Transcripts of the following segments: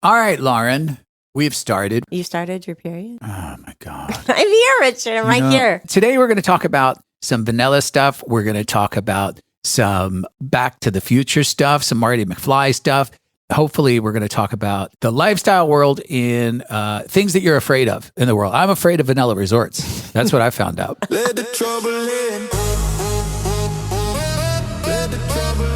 All right, Lauren, we've started. You started your period? Oh, my God. I'm here, Richard. I'm right here. Today, we're going to talk about some vanilla stuff. We're going to talk about some Back to the Future stuff, some Marty McFly stuff. Hopefully, we're going to talk about the lifestyle world in things that you're afraid of in the world. I'm afraid of vanilla resorts. That's what I found out. Let the trouble in. Let the trouble in.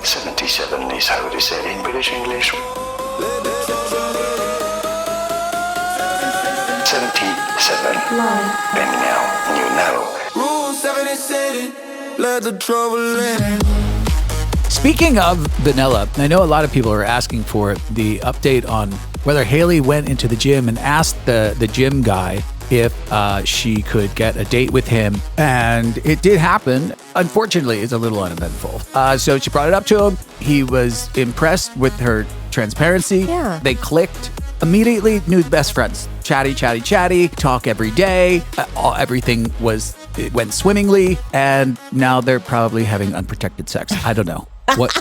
77 is how it is said in British English. 77. And now you know. Rule 77. Let the trouble in. Speaking of vanilla, I know a lot of people are asking for the update on whether Haley went into the gym and asked the gym guy if she could get a date with him. And it did happen. Unfortunately, it's a little uneventful. So she brought it up to him. He was impressed with her transparency. Yeah. They clicked. Immediately knew best friends. Chatty, talk every day. Everything went swimmingly. And now they're probably having unprotected sex. I don't know. What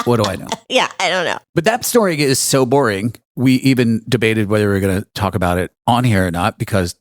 do I know? Yeah, I don't know. But that story is so boring. We even debated whether we were going to talk about it on here or not because...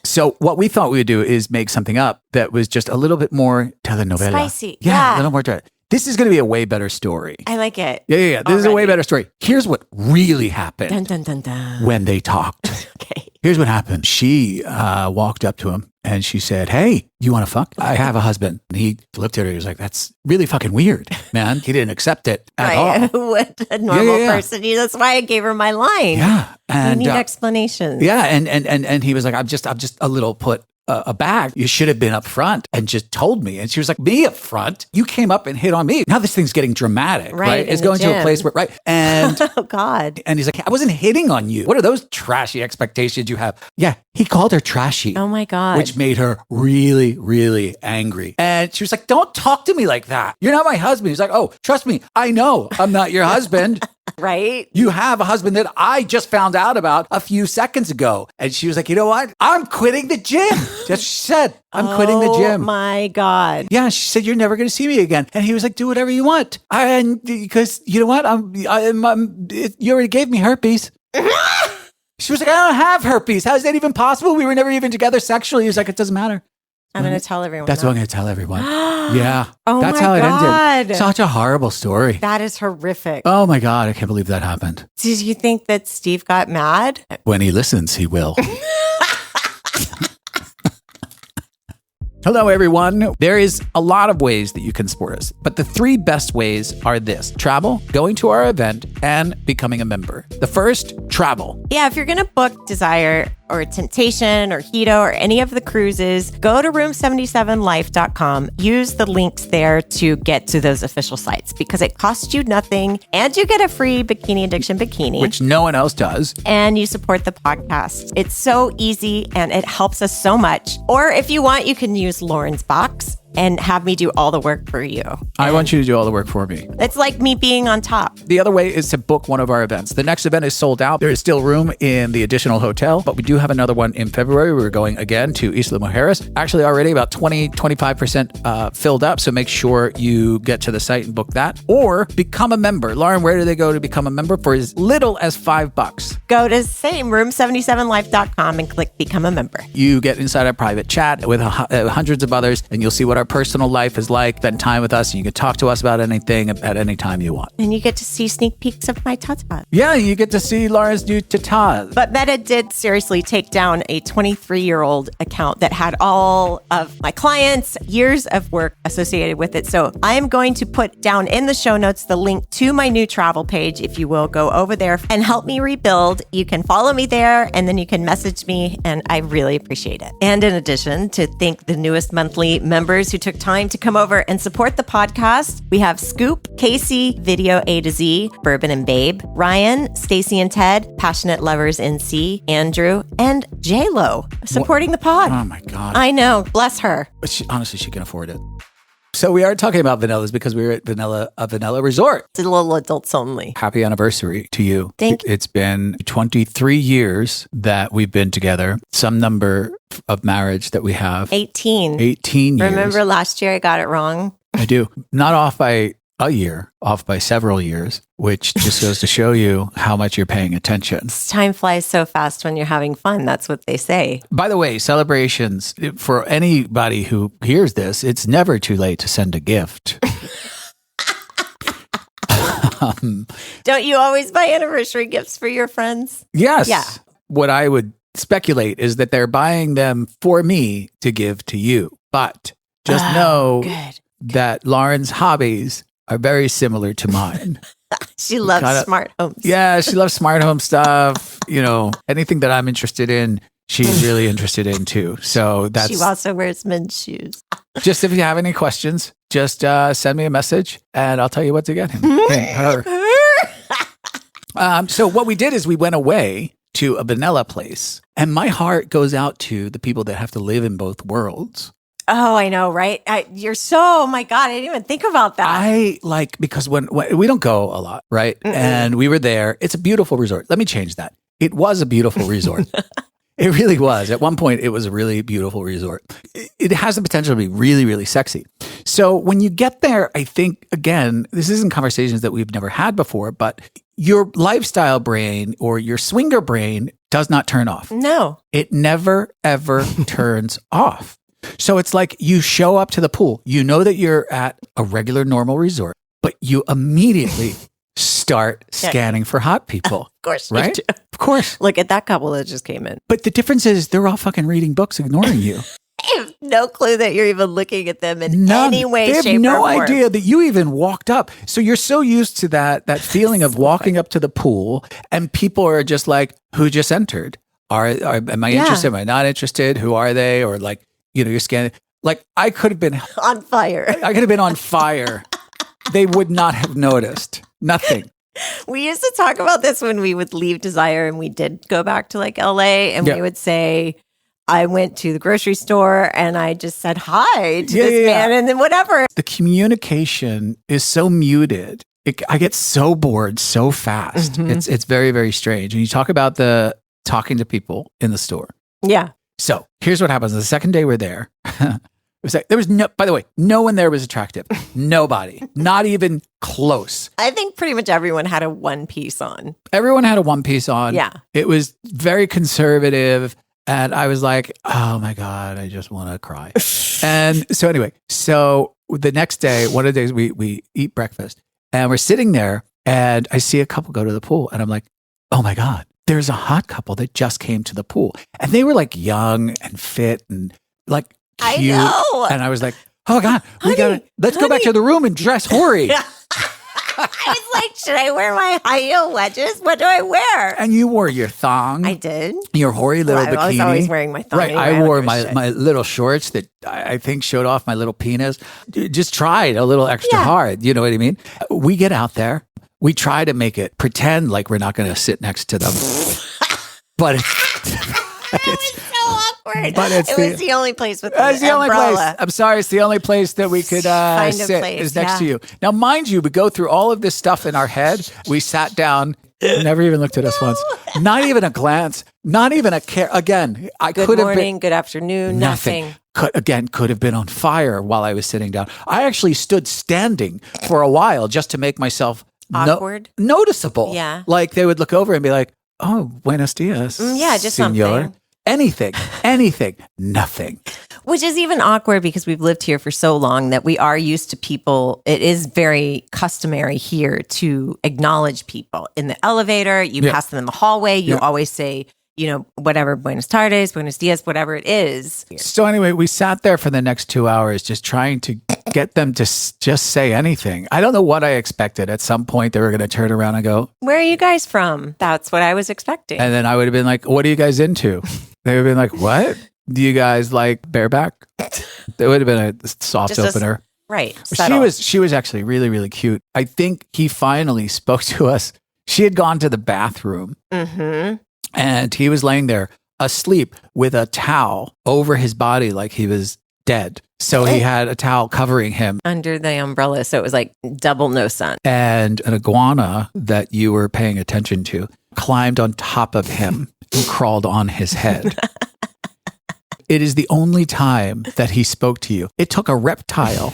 So what we thought we would do is make something up that was just a little bit more telenovela. Spicy. Yeah. A little more. This is going to be a way better story. I like it. Yeah. This is a way better story. Here's what really happened Dun, dun, dun, dun. when they talked. Okay. Here's what happened. She walked up to him and she said, "Hey, you want to fuck? I have a husband." And he looked at her. He was like, "That's really fucking weird, man." He didn't accept it at all. What a normal person. That's why I gave her my line. Yeah. And I need explanations. Yeah. And he was like, I'm just a little put aback. You should have been up front and just told me. And she was like, "Me up front? You came up and hit on me." Now this thing's getting dramatic, right? It's going to a place where, right? And oh God. And he's like, "I wasn't hitting on you. What are those trashy expectations you have?" Yeah, he called her trashy. Oh my God. Which made her really, really angry. And she was like, "Don't talk to me like that. You're not my husband." He's like, "Oh, trust me. I know I'm not your husband." Right? You have a husband that I just found out about a few seconds ago. And she was like, "You know what? I'm quitting the gym." That's what she said. I'm quitting the gym. Oh my God. Yeah, she said, "You're never going to see me again." And he was like, "Do whatever you want." And because you know what? You already gave me herpes. She was like, "I don't have herpes. How is that even possible? We were never even together sexually." He was like, "It doesn't matter." I'm going to tell everyone. That's what I'm going to tell everyone. Yeah. Oh That's my how it God. ended. Such a horrible story. That is horrific. Oh my God. I can't believe that happened. Did you think that Steve got mad? When he listens, he will. Hello, everyone. There is a lot of ways that you can support us, but the three best ways are this: travel, going to our event, and becoming a member. The first, travel. Yeah, if you're going to book Desire or Temptation or Hito or any of the cruises, go to room77life.com. Use the links there to get to those official sites because it costs you nothing and you get a free Bikini Addiction bikini. Which no one else does. And you support the podcast. It's so easy and it helps us so much. Or if you want, you can use Lauren's box and have me do all the work for you. I want you to do all the work for me. It's like me being on top. The other way is to book one of our events. The next event is sold out. There is still room in the additional hotel, but we do have another one in February. We're going again to Isla Mujeres. Actually, already about 25% filled up. So make sure you get to the site and book that. Or become a member. Lauren, where do they go to become a member? For as little as $5. Go to room77life.com and click become a member. You get inside our private chat with hundreds of others, and you'll see what our personal life is like. Spend time with us, and you can talk to us about anything at any time you want. And you get to see sneak peeks of my tatas. Yeah, you get to see Laura's new tatas. But Meta did seriously take down a 23-year-old account that had all of my clients' years of work associated with it. So I am going to put down in the show notes the link to my new travel page. If you will go over there and help me rebuild, you can follow me there and then you can message me, and I really appreciate it. And in addition, to thank the newest monthly members who took time to come over and support the podcast, we have Scoop, Casey, Video A to Z, Bourbon and Babe, Ryan, Stacy and Ted, Passionate Lovers NC, Andrew, and J-Lo supporting the pod. Oh my God. I know. Bless her. But honestly, she can afford it. So we are talking about vanillas because we were at a vanilla resort. It's a little adults only. Happy anniversary to you. Thank you. It's been 23 years that we've been together. Some number of marriage that we have. 18. 18 years. Remember last year I got it wrong? I do. Not off by a year, off by several years, which just goes to show you how much you're paying attention. Time flies so fast when you're having fun. That's what they say. By the way, celebrations, for anybody who hears this, it's never too late to send a gift. Don't you always buy anniversary gifts for your friends? Yes. Yeah. What I would speculate is that they're buying them for me to give to you. But just know that Lauren's hobbies are very similar to mine. She loves smart homes. Yeah, she loves smart home stuff. You know, anything that I'm interested in, she's really interested in too. So that's. She also wears men's shoes. Just if you have any questions, just send me a message and I'll tell you what to get him. So what we did is we went away to a vanilla place, and my heart goes out to the people that have to live in both worlds. Oh, I know, right? Oh my God, I didn't even think about that. Because when we don't go a lot, right? Mm-mm. And we were there. It's a beautiful resort. Let me change that. It was a beautiful resort. It really was. At one point, it was a really beautiful resort. It has the potential to be really, really sexy. So when you get there, I think, again, this isn't conversations that we've never had before, but your lifestyle brain or your swinger brain does not turn off. No. It never, ever turns off. So it's like you show up to the pool. You know that you're at a regular, normal resort, but you immediately start scanning for hot people. Of course. Right? Of course. Look at that couple that just came in. But the difference is they're all fucking reading books, ignoring you. I have no clue that you're even looking at them in any way, shape, or form. They have no idea that you even walked up. So you're so used to that feeling of walking up to the pool, and people are just like, who just entered? Am I interested? Am I not interested? Who are they? Or like, you're scanning. Like, I could have been on fire. I could have been on fire. They would not have noticed. Nothing. We used to talk about this when we would leave Desire and we did go back to like LA, and we would say, I went to the grocery store and I just said hi to this man, and then whatever. The communication is so muted. I get so bored so fast. Mm-hmm. It's very, very strange. And you talk about the talking to people in the store. Yeah. So here's what happens. The second day we're there, it was like, there was by the way, no one there was attractive. Nobody, not even close. I think pretty much everyone had a one piece on. Everyone had a one piece on. Yeah. It was very conservative. And I was like, oh my God, I just want to cry. And so anyway, the next day, one of the days we eat breakfast and we're sitting there and I see a couple go to the pool and I'm like, oh my God. There's a hot couple that just came to the pool, and they were like young and fit and like cute. I know. And I was like, oh God, let's go back to the room and dress hoary. I was like, should I wear my high heel wedges? What do I wear? And you wore your thong. I did. Your hoary little bikini. I was always wearing my thong. Right. Anyway, I wore my little shorts that I think showed off my little penis. Just tried a little extra hard. You know what I mean? We get out there. We try to make it pretend like we're not going to sit next to them. But it was so awkward. But it was the only place with the umbrella. Only place. I'm sorry, it's the only place that we could sit is next to you. Now, mind you, we go through all of this stuff in our head. We sat down, never even looked at us once. Not even a glance. Not even a care. Again, good morning, good afternoon, nothing. Could have been on fire while I was sitting down. I actually stood standing for a while just to make myself awkward, noticeable. Yeah, like they would look over and be like, "Oh, buenos dias." Yeah, just senor. Something. Anything, nothing. Which is even awkward because we've lived here for so long that we are used to people. It is very customary here to acknowledge people in the elevator. You pass them in the hallway. You always say, whatever, buenos tardes, buenos dias, whatever it is. So anyway, we sat there for the next 2 hours just trying to get them to just say anything. I don't know what I expected. At some point, they were going to turn around and go, "Where are you guys from?" That's what I was expecting. And then I would have been like, "What are you guys into?" They would have been like, "What? Do you guys like bareback?" It would have been a soft opener. Right. She was actually really, really cute. I think he finally spoke to us. She had gone to the bathroom. Mm-hmm. And he was laying there asleep with a towel over his body like he was dead. So he had a towel covering him. Under the umbrella. So it was like double no sun. And an iguana that you were paying attention to climbed on top of him and crawled on his head. It is the only time that he spoke to you. It took a reptile.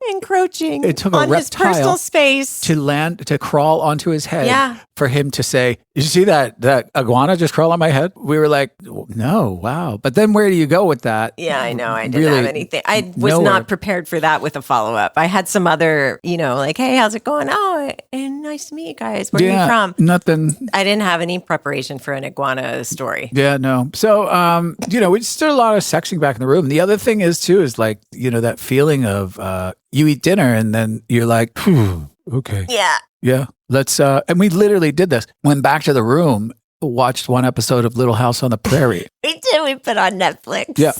Encroaching It took on a his personal reptile space. to crawl onto his head. Yeah. For him to say, "Did you see that iguana just crawl on my head?" We were like, "No, wow." But then where do you go with that? Yeah, I know. I didn't Really, have anything. I was nowhere. not prepared for that with a follow-up. I had some other, like, hey, how's it going? Oh, and nice to meet you guys. Where are you from? Nothing. I didn't have any preparation for an iguana story. Yeah, no. So, we just did a lot of sexing back in the room. And the other thing is, too, is like, that feeling of you eat dinner and then you're like, okay. Yeah. Yeah. Let's, and we literally did this. Went back to the room, watched one episode of Little House on the Prairie. We did. We put on Netflix. Yeah.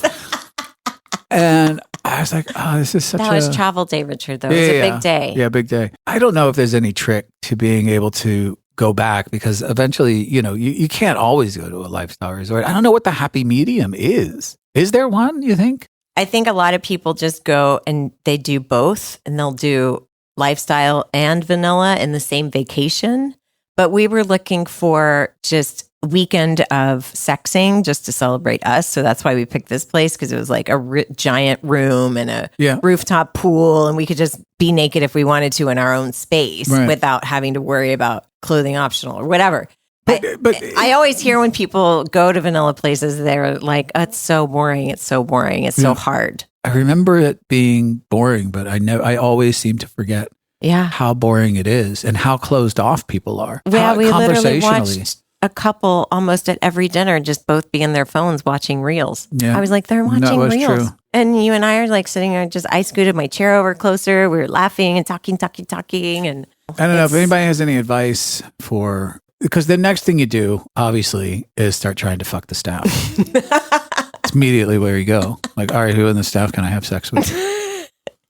And I was like, oh, this is such That was travel day, Richard, though. It was a big day. Yeah, big day. I don't know if there's any trick to being able to go back because eventually, you can't always go to a lifestyle resort. I don't know what the happy medium is. Is there one, you think? I think a lot of people just go and they do both, and they'll do lifestyle and vanilla in the same vacation. But we were looking for just a weekend of sexing just to celebrate us. So that's why we picked this place, because it was like a giant room and a rooftop pool, and we could just be naked if we wanted to in our own space without having to worry about clothing optional or whatever. But I always hear when people go to vanilla places, they're like, oh, it's so boring. It's so boring. It's so hard. I remember it being boring, but I always seem to forget how boring it is and how closed off people are. Yeah, we literally watched a couple almost at every dinner just both be in their phones watching reels. Yeah. I was like, they're watching reels. True. And you and I are like sitting there, I scooted my chair over closer. We were laughing and talking. And I don't know if anybody has any advice for... Because the next thing you do, obviously, is start trying to fuck the staff. It's immediately where you go. Like, all right, who in the staff can I have sex with?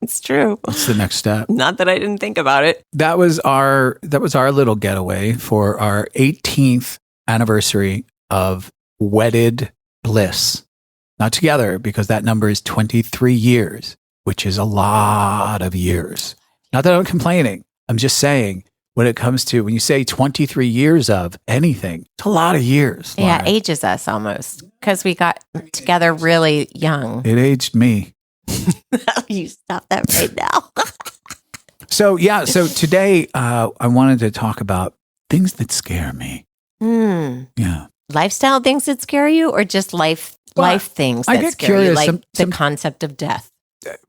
It's true. It's the next step. Not that I didn't think about it. That was our little getaway for our 18th anniversary of wedded bliss. Not together, because that number is 23 years, which is a lot of years. Not that I'm complaining. I'm just saying, when it comes to, when you say 23 years of anything, it's a lot of years. Yeah, it ages us almost, because we got together really young. It aged me. You stop that right now. So today I wanted to talk about things that scare me. Yeah. Lifestyle things that scare you, or just life things that scare you, like the concept of death?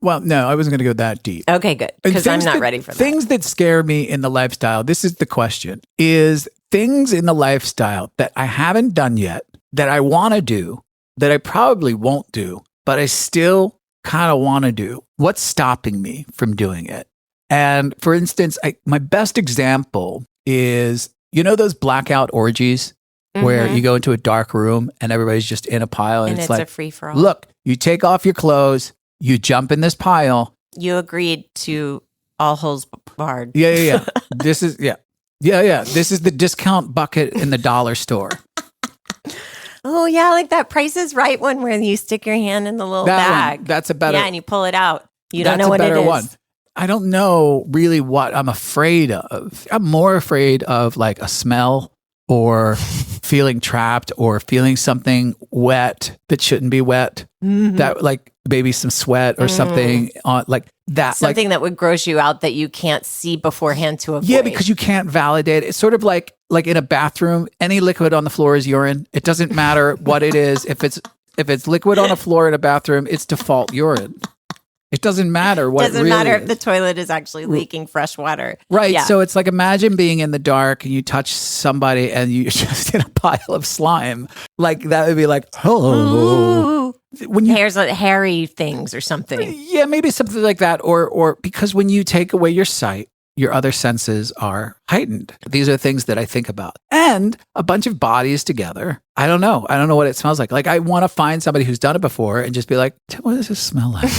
Well, no, I wasn't going to go that deep. Okay, good. Because I'm not ready for that. Things that scare me in the lifestyle, this is the question, is things in the lifestyle that I haven't done yet, that I want to do, that I probably won't do, but I still kind of want to do. What's stopping me from doing it? And for instance, my best example is, those blackout orgies where you go into a dark room and everybody's just in a pile and it's like, a free-for-all. Look, you take off your clothes, you jump in this pile. You agreed to all holes barred. Yeah. This is, This is the discount bucket in the dollar store. Oh, yeah. Like that Price is Right one where you stick your hand in the little bag. That's a better. Yeah, and you pull it out. You don't know what it is. One. I don't know really what I'm afraid of. I'm more afraid of like a smell or feeling trapped or feeling something wet that shouldn't be wet. Mm-hmm. That like maybe some sweat or something on like that. Something that would gross you out that you can't see beforehand to avoid. Yeah, because you can't validate it. It's sort of like in a bathroom, any liquid on the floor is urine. It doesn't matter what it is. If it's liquid on a floor in a bathroom, it's default urine. It doesn't matter what it really is. Doesn't matter if the toilet is actually leaking fresh water. Right. Yeah. So it's like, imagine being in the dark and you touch somebody and you're just in a pile of slime. Like that would be like, oh. Hairs, hairy things or something. Yeah, maybe something like that. Or because when you take away your sight, your other senses are heightened. These are things that I think about. And a bunch of bodies together. I don't know what it smells like. Like I want to find somebody who's done it before and just be like, what does this smell like?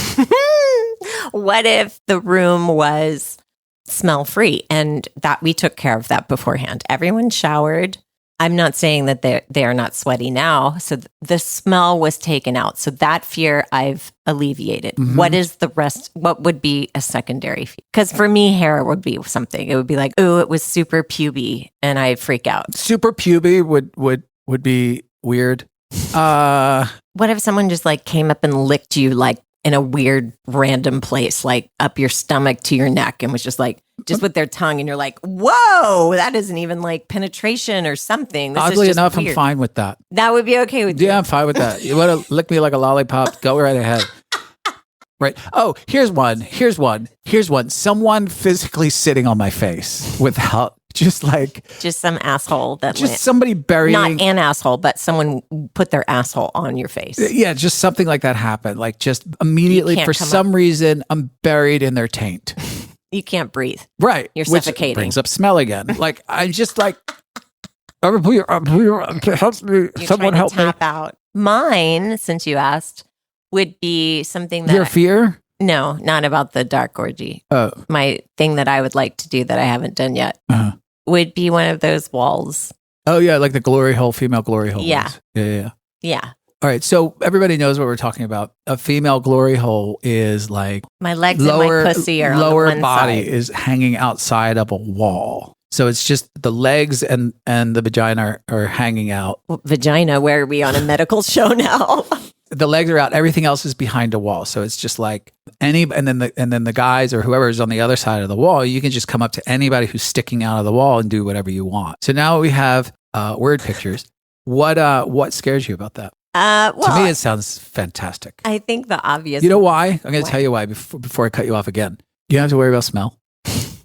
What if the room was smell free and that we took care of that beforehand? Everyone showered. I'm not saying that they are not sweaty now. So the smell was taken out. So that fear I've alleviated. Mm-hmm. What is the rest? What would be a secondary fear? Because for me, hair would be something. It would be like, oh, it was super puby, and I freak out. Super puby would be weird. What if someone just like came up and licked you like in a weird random place, like up your stomach to your neck, and was just with their tongue, and you're like, whoa, that isn't even like penetration or something. This Oddly is just enough, weird. I'm fine with that. That would be okay with you. Yeah, I'm fine with that. You want to lick me like a lollipop? Go right ahead. Right. Oh, here's one. Someone physically sitting on my face without just some asshole that just somebody burying. Not an asshole, but someone put their asshole on your face. Yeah, just something like that happened. Like just immediately for some reason, I'm buried in their taint. You can't breathe. Right. You're Which suffocating. brings up smell again. Like I'm just like, help me. You're Someone trying help to me. tap out. Mine, since you asked, would be something that Your fear? No, not about the dark orgy. Oh. My thing that I would like to do that I haven't done yet would be one of those walls. Oh yeah, like the glory hole, female glory hole. Yeah. Yeah. Yeah. All right, so everybody knows what we're talking about. A female glory hole is like My legs and my pussy are on the lower one body side. is hanging outside of a wall. So it's just the legs and the vagina are hanging out. Vagina, where are we on a medical show now? The legs are out. Everything else is behind a wall. So it's just like and then the guys or whoever is on the other side of the wall, you can just come up to anybody who's sticking out of the wall and do whatever you want. So now we have word pictures. What scares you about that? Well, To me, it sounds fantastic. I think the obvious. You know why? I'm going to Why? tell you why before I cut you off again. You don't have to worry about smell.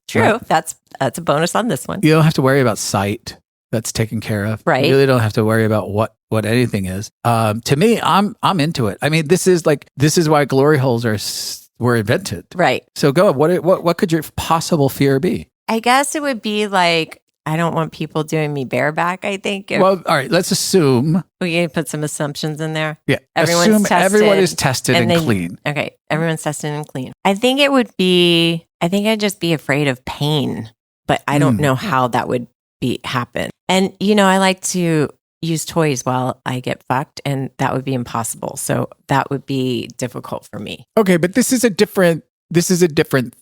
True. Right. That's a bonus on this one. You don't have to worry about sight. That's taken care of. Right. You really don't have to worry about what anything is. To me, I'm into it. I mean, this is why glory holes were invented. Right. So go. What could your possible fear be? I guess it would be like, I don't want people doing me bareback, I think. Well, all right. Let's assume. We can put some assumptions in there. Yeah. Everyone's assume tested, everyone is tested and they- clean. Okay. Everyone's tested and clean. I think I'd just be afraid of pain, but I don't know how that would happen. And, I like to use toys while I get fucked, and that would be impossible. So that would be difficult for me. Okay, but this is a different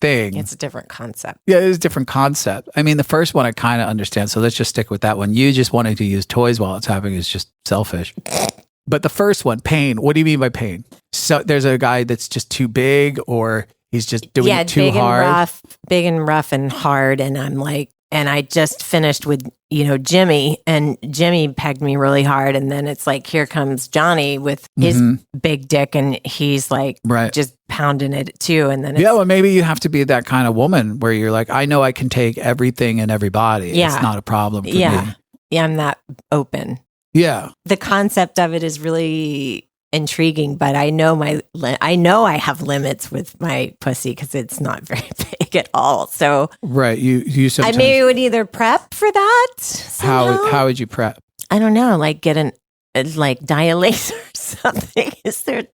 thing. It's a different concept. Yeah, it is a different concept. I mean, the first one I kind of understand, so let's just stick with that one. You just wanting to use toys while it's happening is just selfish. But the first one, pain, what do you mean by pain? So there's a guy that's just too big, or he's just doing it too hard? Big and rough and hard. And I'm like, and I just finished with, Jimmy, and Jimmy pegged me really hard. And then it's like, here comes Johnny with his big dick, and he's like, just pounding it too. And then well, maybe you have to be that kind of woman where you're like, I know I can take everything and everybody. Yeah. It's not a problem for me. Yeah, I'm that open. Yeah. The concept of it is really intriguing, but I know I have limits with my pussy because it's not very big at all. So right, you sometimes, I maybe would either prep for that. Somehow. How would you prep? I don't know, like get dilator or something. Is there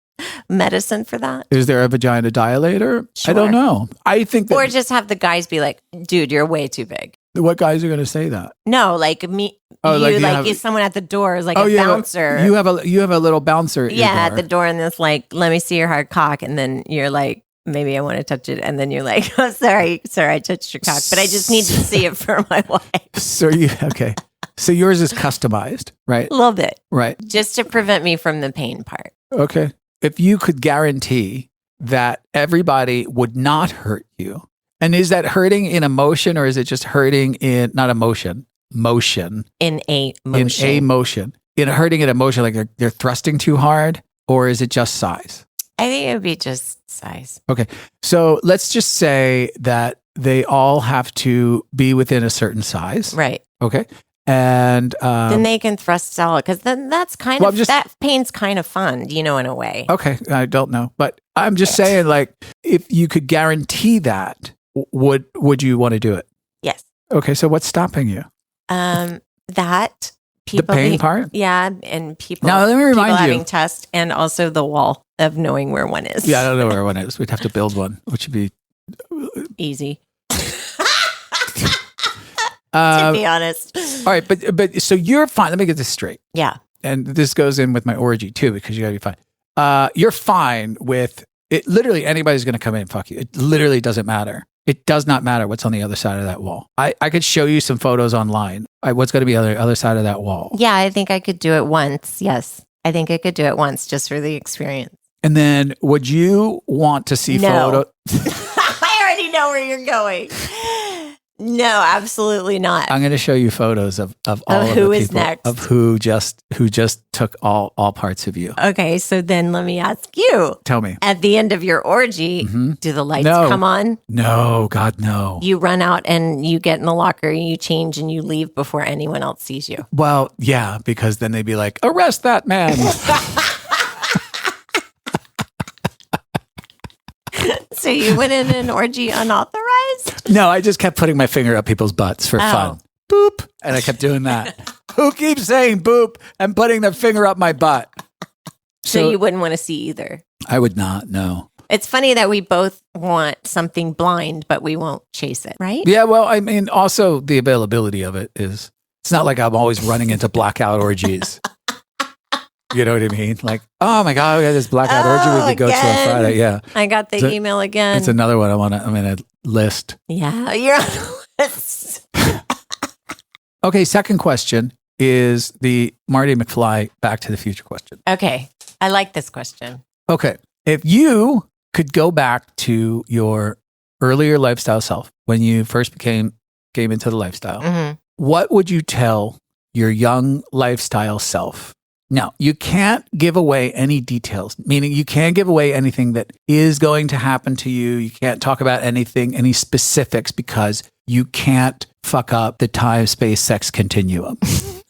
medicine for that? Is there a vagina dilator? Sure. I don't know. I think that, Or just have the guys be like, dude, you're way too big. what guys are going to say that? No, like me. Oh, you like you have- someone at the door is like a bouncer. You have a little bouncer at your at door. the door, and it's like, let me see your hard cock, and then you're like, maybe I want to touch it, and then you're like, oh, sorry, I touched your cock, but I just need to see it for my wife. So okay. So yours is customized, right? A little bit, Right. just to prevent me from the pain part. Okay. If you could guarantee that everybody would not hurt you, and is that hurting in emotion, or is it just hurting in not emotion? Motion. In a motion. In a motion. In hurting in emotion, like they're thrusting too hard, or is it just size? I think it would be just size. Okay. So let's just say that they all have to be within a certain size. Right. Okay. And then they can thrust out, because then that's kind of, that pain's kind of fun, in a way. Okay. I don't know. But I'm just saying, like, if you could guarantee that, would you want to do it? Yes. Okay. So what's stopping you? That people, the pain part? Yeah. And people, Now, let me remind people you. having tests, and also the wall of knowing where one is. Yeah, I don't know where one is. We'd have to build one, which would be easy. to be honest. All right, but so you're fine. Let me get this straight. Yeah. And this goes in with my orgy too, because you gotta be fine. You're fine with it. Literally anybody's gonna come in and fuck you. It literally doesn't matter. It does not matter what's on the other side of that wall. I could show you some photos online. What's going to be on the other side of that wall? Yeah, I think I could do it once. Yes. I think I could do it once just for the experience. And then would you want to see photos? I already know where you're going. No, absolutely not. I'm going to show you photos of all of who the is people, next. of who just took all parts of you. Okay, so then let me ask you. Tell me. At the end of your orgy, do the lights come on? No, God, no. You run out and you get in the locker, you change and you leave before anyone else sees you. Well, yeah, because then they'd be like, arrest that man. So you went in an orgy unauthorized? No, I just kept putting my finger up people's butts for fun. Boop. And I kept doing that. Who keeps saying boop and putting their finger up my butt? So you wouldn't want to see either? I would not, no. It's funny that we both want something blind, but we won't chase it, right? Yeah, well, I mean, also the availability of it is, it's not like I'm always running into blackout orgies. You know what I mean? Like, oh my God, we got this blackout orgy we could go to on Friday. Yeah. I got the email again. It's another one I'm in a list. Yeah, you're on a list. Okay, second question is the Marty McFly Back to the Future question. Okay, I like this question. Okay, if you could go back to your earlier lifestyle self, when you first came into the lifestyle, what would you tell your young lifestyle self? Now, you can't give away any details, meaning you can't give away anything that is going to happen to you. You can't talk about any specifics, because you can't fuck up the time-space sex continuum.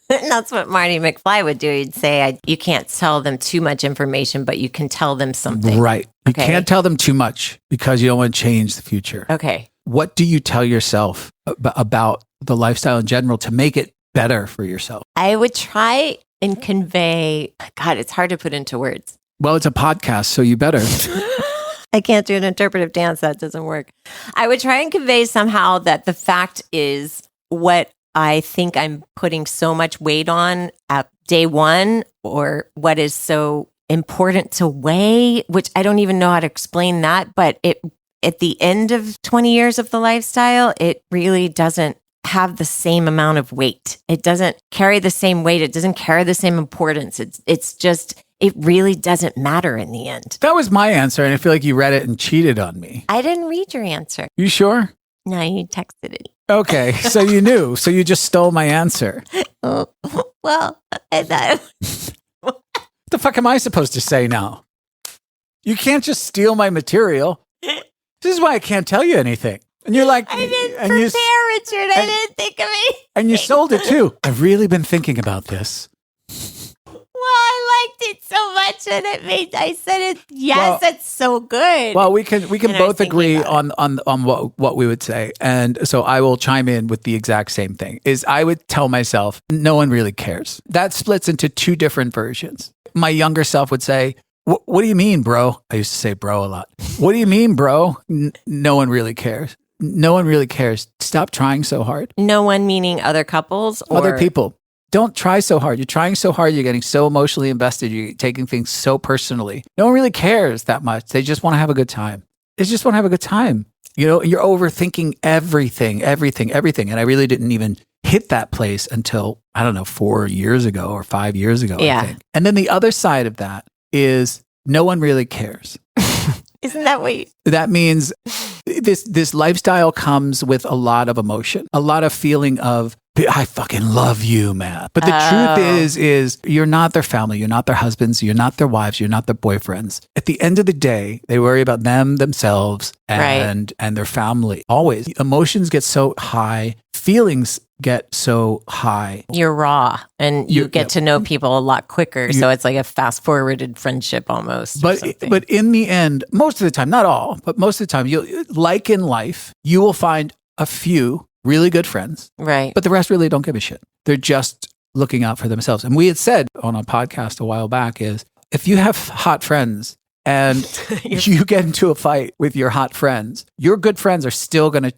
That's what Marty McFly would do. He'd say, you can't tell them too much information, but you can tell them something. Right. You can't tell them too much because you don't want to change the future. Okay. What do you tell yourself about the lifestyle in general to make it better for yourself? I would try and convey, God, it's hard to put into words. Well, it's a podcast, so you better. I can't do an interpretive dance. That doesn't work. I would try and convey somehow that the fact is what I think I'm putting so much weight on at day one, or what is so important to weigh, which I don't even know how to explain that. But at the end of 20 years of the lifestyle, it really doesn't have the same amount of weight. It doesn't carry the same weight. It doesn't carry the same importance. It's just, it really doesn't matter in the end. That was my answer, and I feel like you read it and cheated on me. I didn't read your answer. You sure? No, you texted it. Okay, so you knew. So you just stole my answer. Oh, well, what the fuck am I supposed to say now? You can't just steal my material. This is why I can't tell you anything. And you're like, I didn't prepare, Richard. I didn't think of it. And you sold it too. I've really been thinking about this. Well, I liked it so much, and I said it. Yes, it's so good. Well, we can both agree on what we would say, and so I will chime in with the exact same thing. Is I would tell myself, no one really cares. That splits into two different versions. My younger self would say, what do you mean, bro? I used to say bro a lot. What do you mean, bro? No one really cares. No one really cares. Stop trying so hard. No one meaning other couples or other people. Don't try so hard. You're trying so hard. You're getting so emotionally invested. You're taking things so personally. No one really cares that much. They just want to have a good time. They just want to have a good time. You know, you're overthinking everything. And I really didn't even hit that place until, I don't know, 4 years ago or 5 years ago, I think. And then the other side of that is no one really cares. Isn't that what that means? This lifestyle comes with a lot of emotion, a lot of feeling of, I fucking love you, man. But the truth is you're not their family. You're not their husbands. You're not their wives. You're not their boyfriends. At the end of the day, they worry about themselves, and their family. Always. Emotions get so high. Feelings get so high. You're raw, and you get to know people a lot quicker. So it's like a fast forwarded friendship almost. But in the end, most of the time, not all, but most of the time, like in life, you will find a few really good friends. Right. But the rest really don't give a shit. They're just looking out for themselves. And we had said on a podcast a while back is, if you have hot friends and you get into a fight with your hot friends, your good friends are still going to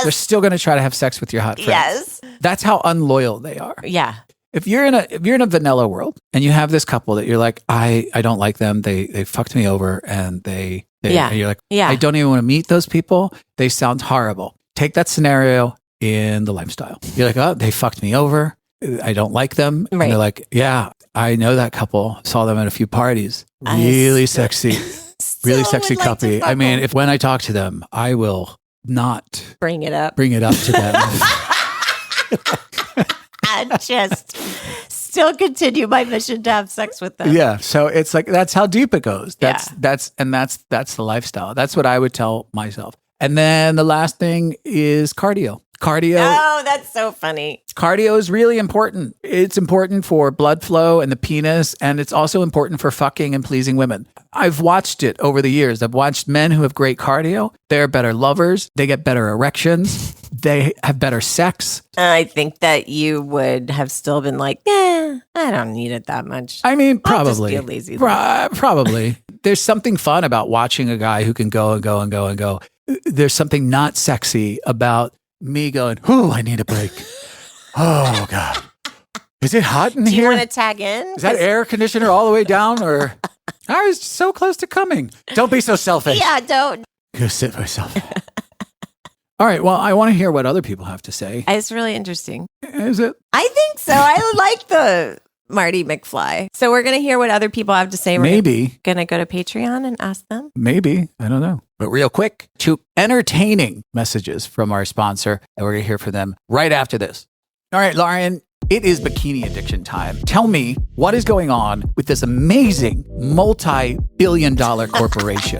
they're still going to try to have sex with your hot friends. Yes. That's how unloyal they are. Yeah. If you're in a vanilla world and you have this couple that you're like, I don't like them. They fucked me over and and you're like, I don't even want to meet those people. They sound horrible. Take that scenario in the lifestyle. You're like, oh, they fucked me over. I don't like them. Right. And they're like, yeah, I know that couple. Saw them at a few parties. Really sexy. Really sexy couple. I mean, when I talk to them, I will not bring it up to them. And just still continue my mission to have sex with them. Yeah. So it's like, that's how deep it goes. That's the lifestyle. That's what I would tell myself. And then the last thing is cardio. Oh, that's so funny. Cardio is really important. It's important for blood flow and the penis, and it's also important for fucking and pleasing women. I've watched it over the years. I've watched men who have great cardio. They're better lovers. They get better erections. They have better sex. I think that you would have still been like, I don't need it that much. I mean, probably. I'll just be lazy. Probably. There's something fun about watching a guy who can go and go and go and go. There's something not sexy about me going, I need a break. Oh, God. Is it hot in here? Do you want to tag in? Is that air conditioner all the way down? Or I was so close to coming. Don't be so selfish. Yeah, don't. Go sit myself. All right. Well, I want to hear what other people have to say. It's really interesting. Is it? I think so. I like the Marty McFly. So we're going to hear what other people have to say. We're Maybe. Going to go to Patreon and ask them. Maybe. I don't know. But real quick, 2 entertaining messages from our sponsor, and we're going to hear from them right after this. All right, Lauren, it is bikini addiction time. Tell me what is going on with this amazing multi-billion-dollar corporation.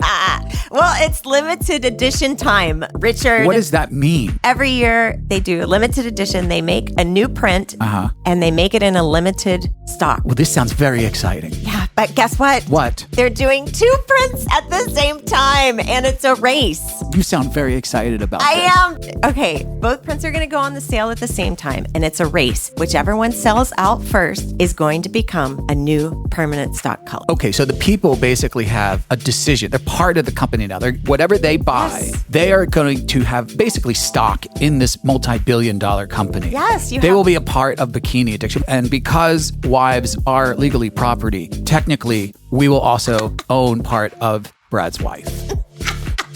Well, it's limited edition time, Richard. What does that mean? Every year they do a limited edition. They make a new print and they make it in a limited stock. Well, this sounds very exciting. Yeah, but guess what? What? They're doing 2 prints at the same time and it's a race. You sound very excited about this. I am. Okay, both prints are going to go on the sale at the same time and it's a race. Whichever one sells out first is going to become a new permanent stock color. Okay, so the people basically have a decision. They're part of the company now. Whatever they buy, they are going to have basically stock in this multi-billion-dollar company. Yes, they will be a part of bikini addiction. And because wives are legally property, technically, we will also own part of Brad's wife.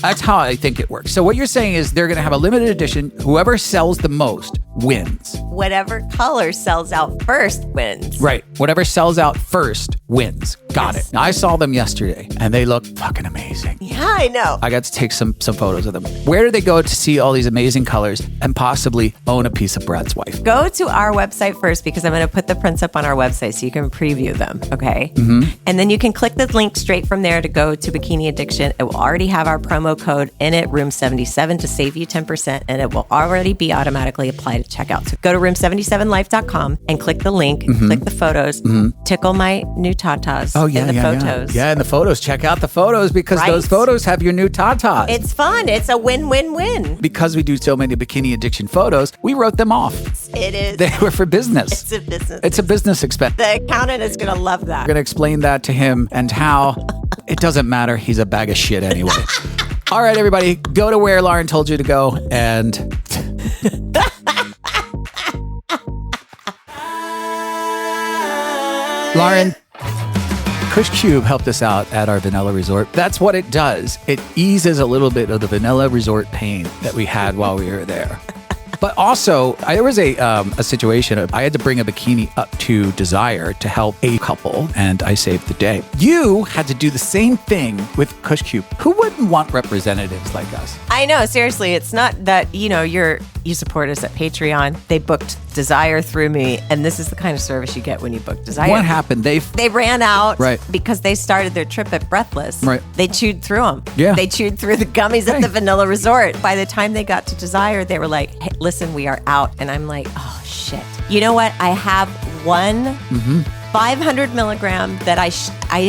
That's how I think it works. So what you're saying is they're going to have a limited edition. Whoever sells the most wins. Whatever color sells out first wins. Right. Whatever sells out first wins. Got it. Now, I saw them yesterday and they look fucking amazing. Yeah, I know. I got to take some photos of them. Where do they go to see all these amazing colors and possibly own a piece of Brad's wife? Go to our website first because I'm going to put the prints up on our website so you can preview them. Okay. And then you can click the link straight from there to go to Bikini Addiction. It will already have our promo code in it, room 77, to save you 10%, and it will already be automatically applied at checkout. So go to room77life.com and click the link, click the photos, tickle my new tatas in the photos. Yeah, in the photos. Check out the photos because those photos have your new tatas. It's fun. It's a win-win-win. Because we do so many Bikini Addiction photos, we wrote them off. It is. They were for business. It's a business. It's a business expense. The accountant is going to love that. We're going to explain that to him and how it doesn't matter. He's a bag of shit anyway. All right, everybody, go to where Lauren told you to go and... Lauren, Kush Cube helped us out at our vanilla resort. That's what it does. It eases a little bit of the vanilla resort pain that we had while we were there. But also, there was a situation. I had to bring a bikini up to Desire to help a couple, and I saved the day. You had to do the same thing with Kush Cube. Who wouldn't want representatives like us? I know, seriously. It's not that, you support us at Patreon. They booked Desire through me, and this is the kind of service you get when you book Desire. What happened? They ran out right. because they started their trip at Breathless. Right. They chewed through them. Yeah. They chewed through the gummies at the Vanilla Resort. By the time they got to Desire, they were like, hey, listen, we are out. And I'm like, oh, shit. You know what? I have one 500 milligram that I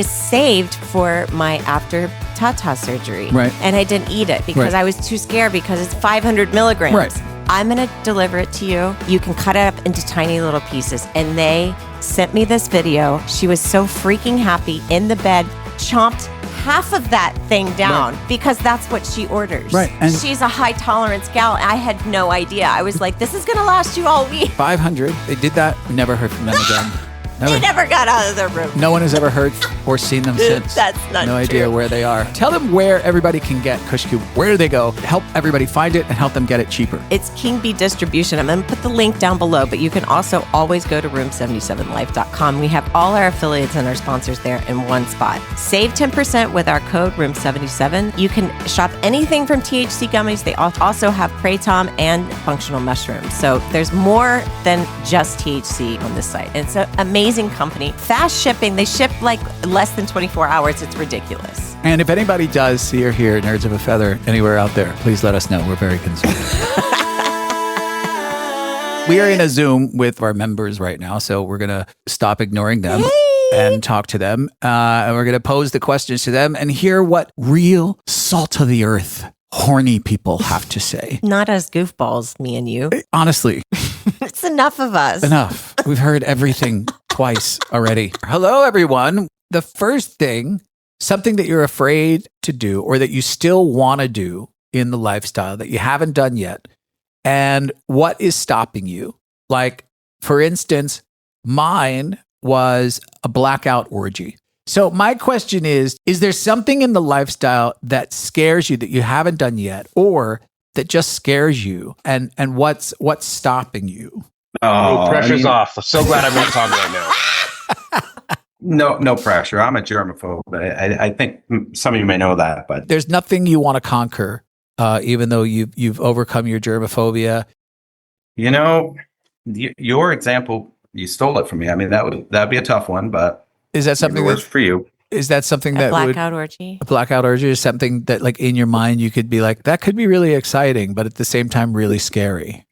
saved for my after tata surgery. Right. And I didn't eat it because I was too scared because it's 500 milligrams. Right. I'm going to deliver it to you. You can cut it up into tiny little pieces. And they sent me this video. She was so freaking happy in the bed, chomped half of that thing down because that's what she orders. Right. And she's a high tolerance gal. I had no idea. I was like, this is going to last you all week. 500. They did that. Never heard from them again. They never got out of the room. No one has ever heard or seen them since. That's not No true. idea where they are. Tell them where everybody can get Kush Cube. Where do they go? Help everybody find it and help them get it cheaper. It's King Bee Distribution. I'm going to put the link down below, but you can also always go to room77life.com. We have all our affiliates and our sponsors there in one spot. Save 10% with our code room77. You can shop anything from THC gummies. They also have Kratom and functional mushrooms. So there's more than just THC on this site. It's an amazing company. Fast shipping. They ship like less than 24 hours. It's ridiculous. And if anybody does see or hear Nerds of a Feather anywhere out there, please let us know. We're very concerned. We are in a Zoom with our members right now, so we're going to stop ignoring them and talk to them. And we're going to pose the questions to them and hear what real salt of the earth horny people have to say. Not as goofballs, me and you. Honestly. It's enough of us. Enough. We've heard everything twice already. Hello, everyone. The first thing, something that you're afraid to do or that you still want to do in the lifestyle that you haven't done yet, and what is stopping you? Like, for instance, mine was a blackout orgy. So my question is there something in the lifestyle that scares you that you haven't done yet, or that just scares you? And what's stopping you? Oh, pressure's off. I'm so glad I'm not talking right now. No pressure. I'm a germaphobe. I think some of you may know that, but There's nothing you want to conquer, even though you've overcome your germophobia. you know, your example, you stole it from me. I mean, that'd be a tough one, but Is that it something works that for you. is that something A that would blackout orgy. a blackout orgy is something that, like, in your mind you could be like, that could be really exciting, but at the same time really scary?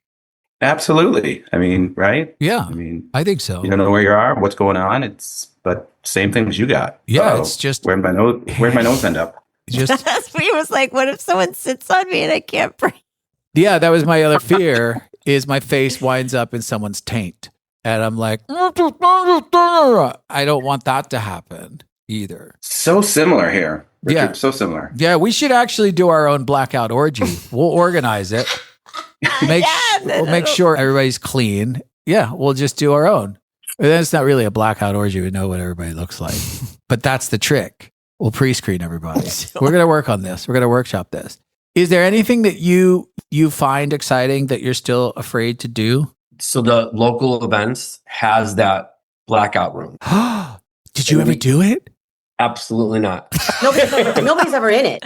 Absolutely. I mean, right? Yeah, I mean, I think so. you don't know where you are, what's going on. But same things you got. Yeah, Uh-oh. it's just Where'd my nose end up? just He was like, what if someone sits on me and I can't breathe? yeah, that was my other fear, is my face winds up in someone's taint. And I'm like, I don't want that to happen either. So similar here. Richard, Yeah. so similar. Yeah, we should actually do our own blackout orgy. We'll organize it. We'll make sure everybody's clean. Yeah, we'll just do our own. And then it's not really a blackout orgy. We know what everybody looks like. But that's the trick. We'll pre-screen everybody. We're going to work on this. We're going to workshop this. Is there anything that you find exciting that you're still afraid to do? So the local events has that blackout room. Did you ever do it? Absolutely not. Nobody's ever in it.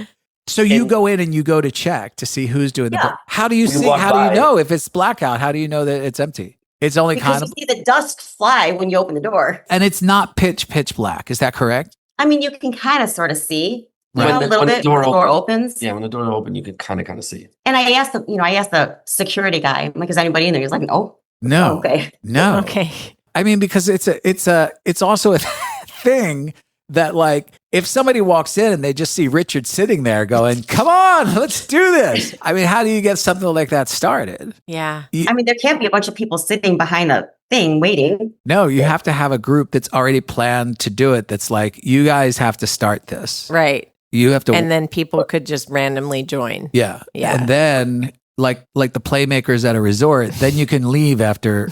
So you go in and you go to check to see who's doing the. Yeah. How do you We see? walk How do by. you know if it's blackout? How do you know that it's empty? It's only Because kind of, you see the dust fly when you open the door. and it's not pitch black. Is that correct? I mean, you can kind of sort of see, you When know, the- a little when the bit when the door door opens. Yeah, when the door open, you can kind of see. And I asked the security guy, I'm like, is anybody in there? He's like, no. No. Okay. No. Okay. I mean, because it's also a thing that, like, if somebody walks in and they just see Richard sitting there going, come on, let's do this. I mean, how do you get something like that started? Yeah. I mean, there can't be a bunch of people sitting behind a thing waiting. No, you have to have a group that's already planned to do it. That's like, you guys have to start this. Right. You have to. And then people could just randomly join. Yeah. Yeah. And then, like the playmakers at a resort, then you can leave after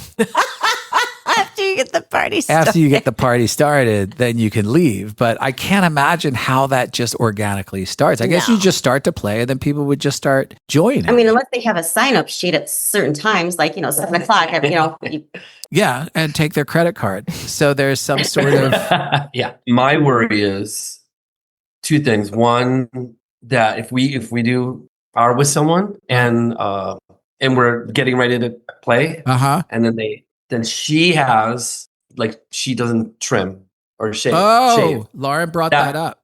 After you get the party started. after you get the party started, then you can leave. But I can't imagine how that just organically starts. I guess No. you just start to play and then people would just start joining. I mean, unless they have a sign up sheet at certain times, like, 7:00, yeah, and take their credit card. So there's some sort of Yeah. My worry is two things. One, that if we are with someone and we're getting ready to play, and then she has, like, she doesn't trim or shave. Oh, Lauren brought that up.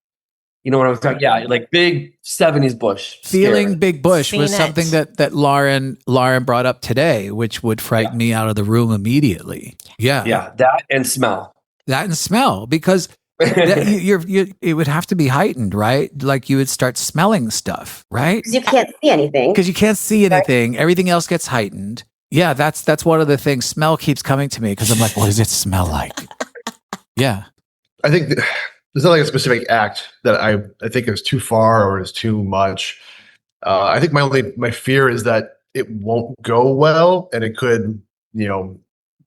You know what I was talking? Yeah, like big 70s bush. Feeling Scary. big bush was Seen it. something that Lauren brought up today, which would frighten me out of the room immediately. Yeah. Yeah, that and smell. That and smell, because it would have to be heightened, right? Like you would start smelling stuff, right? because you can't see anything. Because you can't see anything. Everything else gets heightened. Yeah, that's one of the things. Smell keeps coming to me because I'm like, what does it smell like? Yeah. I think there's not like a specific act that I think is too far or is too much. I think my fear is that it won't go well, and it could,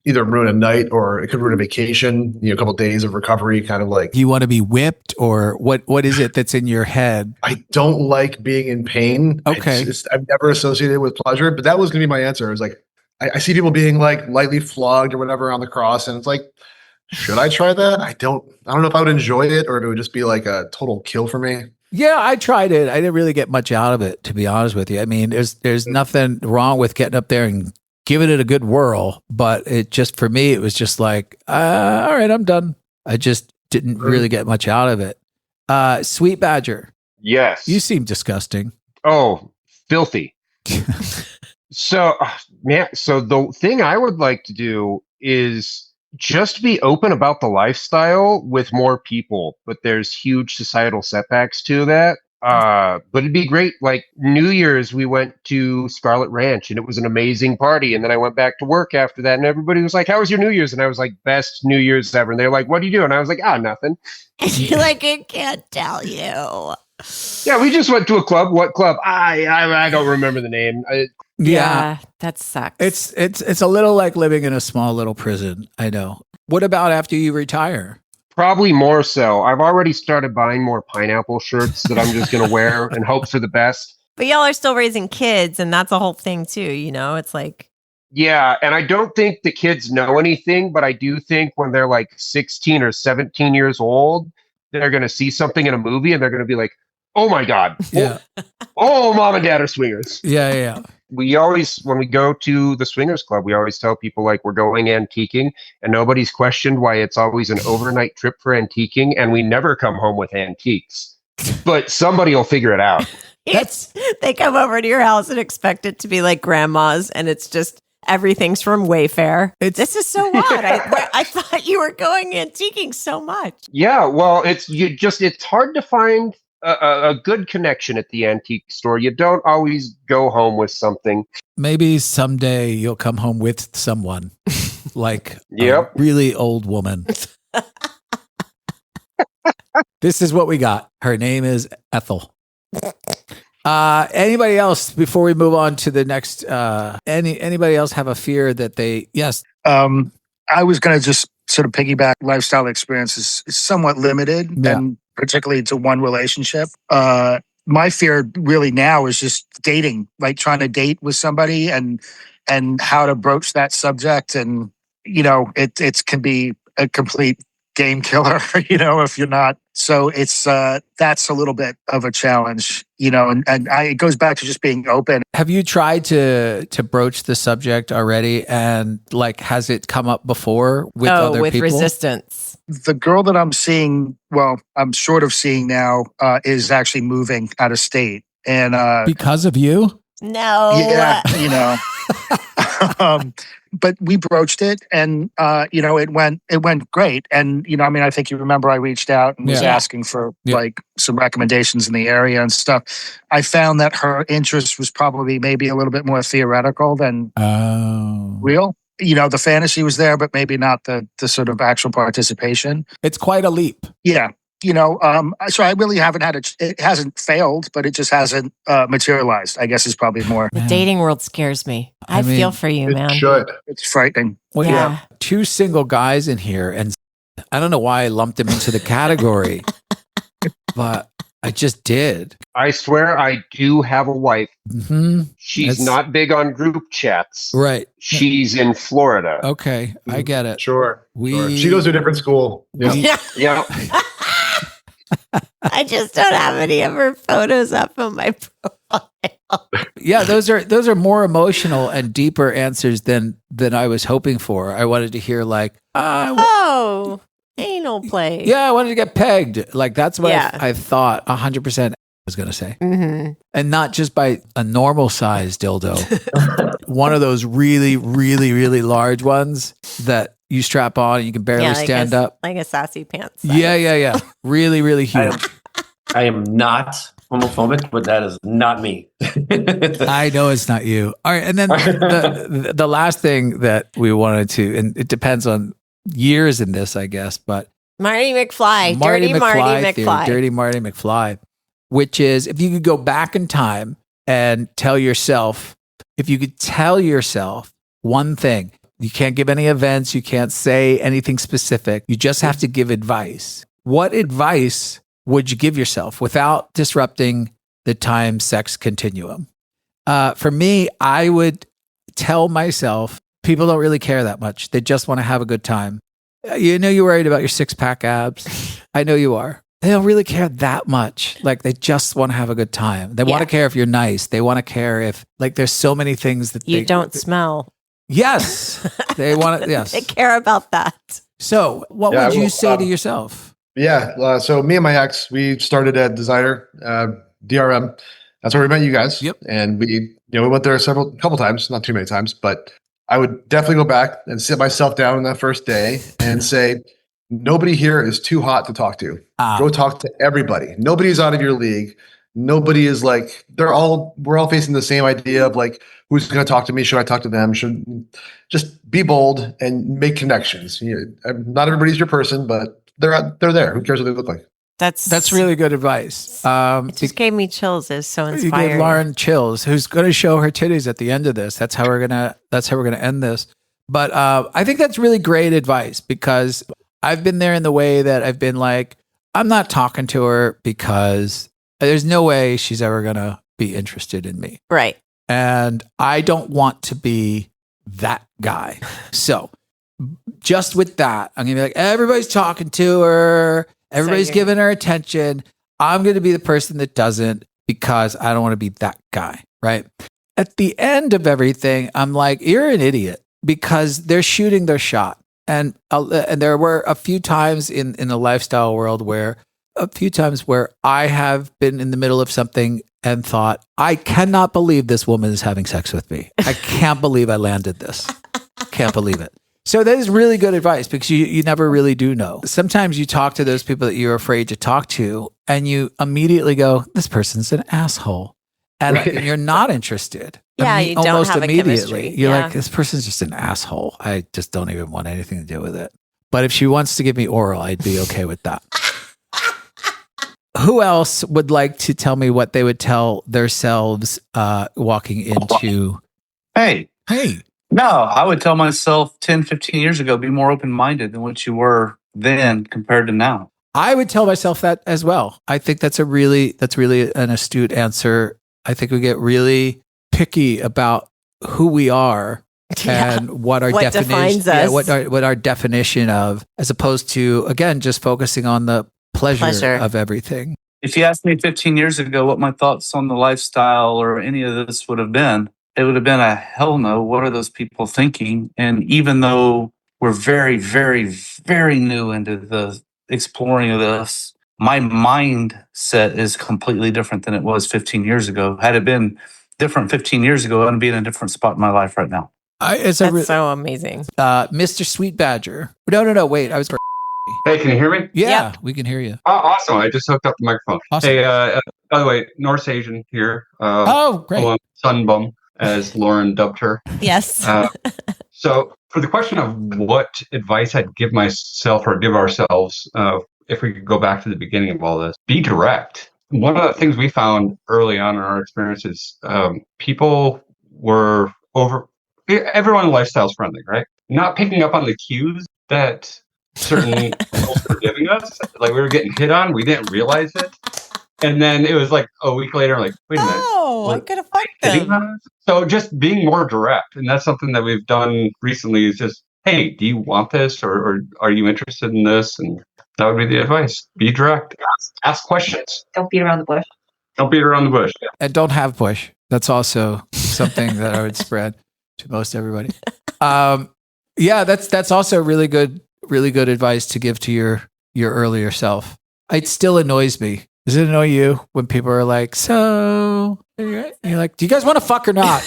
either ruin a night or it could ruin a vacation, a couple of days of recovery, kind of like. You want to be whipped, or what is it that's in your head? I don't like being in pain. Okay. I've never associated it with pleasure, but that was going to be my answer. It was like, I see people being like lightly flogged or whatever on the cross, and it's like, should I try that? I don't know if I would enjoy it or if it would just be like a total kill for me. Yeah, I tried it. I didn't really get much out of it, to be honest with you. I mean, there's nothing wrong with getting up there and giving it a good whirl, but it just, for me, it was just like, all right, I'm done. I just didn't really get much out of it. Sweet Badger. Yes. You seem disgusting. Oh, filthy. So the thing I would like to do is just be open about the lifestyle with more people, but there's huge societal setbacks to that. But it'd be great. Like New Year's, we went to Scarlet Ranch and it was an amazing party. And then I went back to work after that and everybody was like, how was your New Year's? And I was like, best New Year's ever. And they're like, what do you do? And I was like, nothing. You're like, I can't tell you. Yeah, we just went to a club. What club? I don't remember the name. Yeah, that sucks. It's a little like living in a small little prison. I know. What about after you retire? Probably more so. I've already started buying more pineapple shirts that I'm just going to wear and hope for the best. But y'all are still raising kids, and that's a whole thing too. It's like. Yeah, and I don't think the kids know anything, but I do think when they're like 16 or 17 years old, they're going to see something in a movie and they're going to be like, oh my God. Yeah. Oh, mom and dad are swingers. Yeah. We always, when we go to the swingers club, we always tell people like we're going antiquing, and nobody's questioned why it's always an overnight trip for antiquing, and we never come home with antiques. But somebody will figure it out. They come over to your house and expect it to be like grandma's, and it's just everything's from Wayfair. This is so odd. I thought you were going antiquing so much. Yeah, well, it's hard to find a good connection at the antique store. You don't always go home with something. Maybe someday you'll come home with someone, like a Yep. really old woman. This is what we got. Her name is Ethel. Anybody else before we move on to the next? Anybody else have a fear that they? Yes. I was going to just sort of piggyback. Lifestyle experience is somewhat limited, and particularly to one relationship. My fear really now is just dating, like trying to date with somebody and how to broach that subject. And, it can be a complete game killer, if you're not. So it's, that's a little bit of a challenge, and it goes back to just being open. Have you tried to broach the subject already? And has it come up before with other with people? resistance? The girl that I'm seeing, I'm short of seeing now, is actually moving out of state. And because of you? No. Yeah, but we broached it, and it went great. And I think you remember I reached out and was asking for some recommendations in the area and stuff. I found that her interest was probably maybe a little bit more theoretical than real. The fantasy was there, but maybe not the sort of actual participation. It's quite a leap. Yeah. So I really haven't it hasn't failed, but it just hasn't materialized, I guess is probably more. The dating world scares me. I feel for you, man. It's frightening. Well, yeah. Two single guys in here, and I don't know why I lumped them into the category, but I just did. I swear I do have a wife. Mm-hmm. She's not big on group chats. Right. She's in Florida. Okay. I get it. Sure. She goes to a different school. Yeah. I just don't have any of her photos up on my profile. Yeah, those are more emotional and deeper answers than I was hoping for. I wanted to hear anal play. Yeah, I wanted to get pegged. That's what I thought 100% I was going to say. Mm-hmm. And not just by a normal size dildo. One of those really, really, really large ones that you strap on and you can barely stand up. Like a sassy pants size. Yeah. Really, really huge. I am not homophobic, but that is not me. I know it's not you. All right. And then the last thing that we wanted to, and it depends on years in this, I guess, but Marty McFly. Dirty Marty McFly. Dirty Marty McFly. Which is, if you could go back in time and tell yourself, if you could tell yourself one thing, you can't give any events, you can't say anything specific, you just have to give advice. What advice would you give yourself without disrupting the time sex continuum? For me, I would tell myself, people don't really care that much. They just want to have a good time. You know, you're worried about your 6-pack abs. I know you are. They don't really care that much. Like, they just want to have a good time. They want to care if you're nice. They want to care if, like, there's so many things that you don't smell. Yes. They want to, yes. They care about that. So what would you say to yourself? Yeah. So me and my ex, we started at Designer, DRM. That's where we met you guys. Yep. And we went there a couple times, not too many times, but I would definitely go back and sit myself down on that first day and say, nobody here is too hot to talk to. Go talk to everybody. Nobody's out of your league. Nobody is like, we're all facing the same idea of like, who's going to talk to me? Should I talk to them? Should just be bold and make connections. Not everybody's your person, but they're there. Who cares what they look like? That's really good advice. It just gave me chills. It's so inspiring. You gave Lauren chills, who's going to show her titties at the end of this. That's how we're gonna end this. But I think that's really great advice, because I've been there in the way that I've been like, I'm not talking to her because there's no way she's ever going to be interested in me. Right. And I don't want to be that guy. So just with that, I'm going to be like, everybody's talking to her. Everybody's giving her attention. I'm going to be the person that doesn't, because I don't want to be that guy. Right. At the end of everything, I'm like, you're an idiot, because they're shooting their shot. And there were a few times in the lifestyle world where I have been in the middle of something and thought, I cannot believe this woman is having sex with me. I can't believe I landed this. Can't believe it. So that is really good advice, because you never really do know. Sometimes you talk to those people that you're afraid to talk to, and you immediately go, this person's an asshole. And you're not interested. Yeah, you don't almost have immediately. a chemistry. You're like, this person's just an asshole. I just don't even want anything to do with it. But if she wants to give me oral, I'd be okay with that. Who else would like to tell me what they would tell themselves walking into? Hey. No, I would tell myself 10, 15 years ago, be more open-minded than what you were then compared to now. I would tell myself that as well. I think that's really an astute answer. I think we get really picky about who we are and what our definition defines us. What our definition of, as opposed to, again, just focusing on the pleasure of everything. If you asked me 15 years ago what my thoughts on the lifestyle or any of this would have been, it would have been a hell no. What are those people thinking? And even though we're very, very, very new into the exploring of this, my mindset is completely different than it was 15 years ago. Had it been different 15 years ago, I'd be in a different spot in my life right now. That's so amazing. Mr. Sweet Badger. No, wait. I was... Hey, can you hear me? Yeah, we can hear you. Oh, awesome. I just hooked up the microphone. Awesome. Hey, by the way, North Asian here. Great. Sunbum, as Lauren dubbed her. Yes. So for the question of what advice I'd give myself or give ourselves, if we could go back to the beginning of all this, be direct. One of the things we found early on in our experiences, people were everyone in lifestyle is friendly, right? Not picking up on the cues that certain folks were giving us. Like, we were getting hit on, we didn't realize it. And then it was like a week later, like, wait a minute. Oh, I'm going to fuck them. So just being more direct. And that's something that we've done recently, is just, hey, do you want this? Or are you interested in this? And that would be the advice. Be direct. Ask questions. Don't beat around the bush. Don't beat around the bush. Yeah. And don't have push. That's also something that I would spread to most everybody. Yeah, that's also really good advice to give to your earlier self. It still annoys me. Does it annoy you when people are like, so, you're like, do you guys want to fuck or not?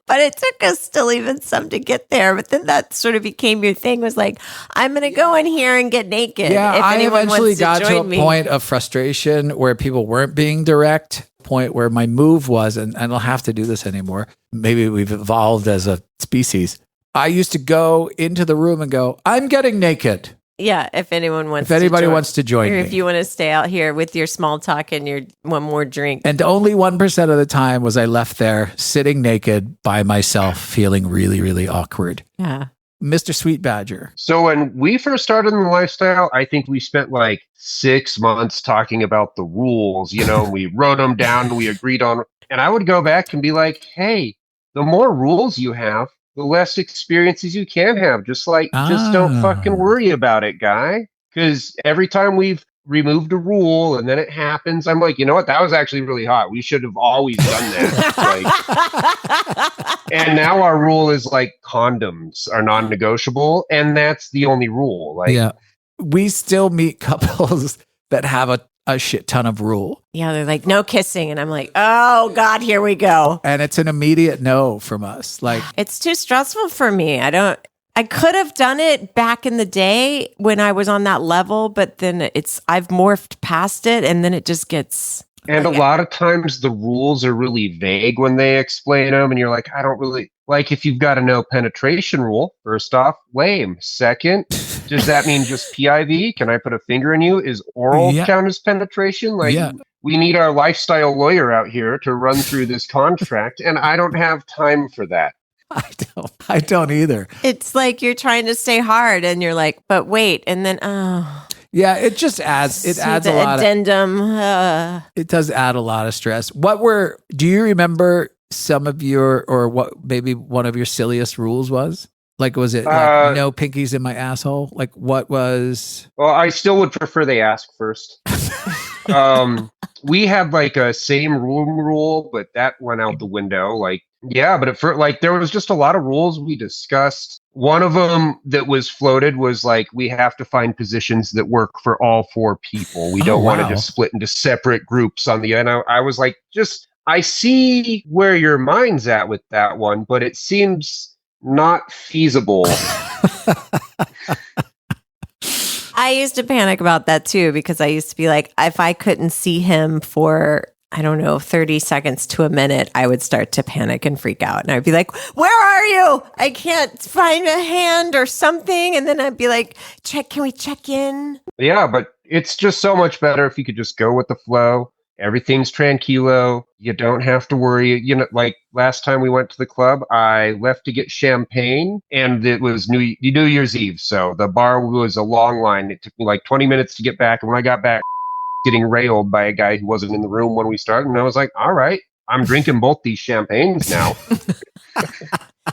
But it took us still even some to get there. But then that sort of became your thing, was like, I'm going to go in here and get naked. Yeah, if I anyone eventually wants got to a me. point of frustration where people weren't being direct, point where my move was, and I don't have to do this anymore. Maybe we've evolved as a species. I used to go into the room and go, I'm getting naked. Yeah, if anyone wants If anybody wants to join or me. if you want to stay out here with your small talk and your one more drink. And only 1% of the time was I left there sitting naked by myself, feeling really, really awkward. Yeah. Mr. Sweet Badger. So when we first started in the lifestyle, I think we spent like 6 months talking about the rules, we wrote them down, we agreed on, and I would go back and be like, hey, the more rules you have, the less experiences you can have. Just don't fucking worry about it, guy. Because every time we've removed a rule and then it happens, I'm like, you know what? That was actually really hot. We should have always done that. And now our rule is like condoms are non-negotiable. And that's the only rule. Yeah. We still meet couples that have a shit ton of rule. Yeah, they're like, no kissing. And I'm like, oh God, here we go. And it's an immediate no from us. Like, it's too stressful for me. I could have done it back in the day when I was on that level, but then I've morphed past it and then it just gets. And a lot of times the rules are really vague when they explain them. And you're like, I don't really like if you've got a no penetration rule, first off, lame. Second, does that mean just PIV? Can I put a finger in you? Is oral count as penetration? We need our lifestyle lawyer out here to run through this contract. And I don't have time for that. I don't either. It's like you're trying to stay hard and you're like, but wait. And then, yeah, it just adds. It adds a lot. Addendum. It does add a lot of stress. Do you remember some of your, or what maybe one of your silliest rules was? Like, was it like no pinkies in my asshole? Like, what was? Well, I still would prefer they ask first. We had like a same room rule, but that went out the window. But there was just a lot of rules we discussed. One of them that was floated was like, we have to find positions that work for all 4 people. We don't want to just split into separate groups on the end. I was like, I see where your mind's at with that one, but it seems not feasible. I used to panic about that too, because I used to be like, if I couldn't see him for, 30 seconds to a minute, I would start to panic and freak out. And I'd be like, where are you? I can't find a hand or something. And then I'd be like, can we check in? Yeah, but it's just so much better if you could just go with the flow. Everything's tranquilo. You don't have to worry. Like last time we went to the club, I left to get champagne and it was New Year's Eve. So the bar was a long line. It took me like 20 minutes to get back. And when I got back, getting railed by a guy who wasn't in the room when we started. And I was like, all right, I'm drinking both these champagnes now.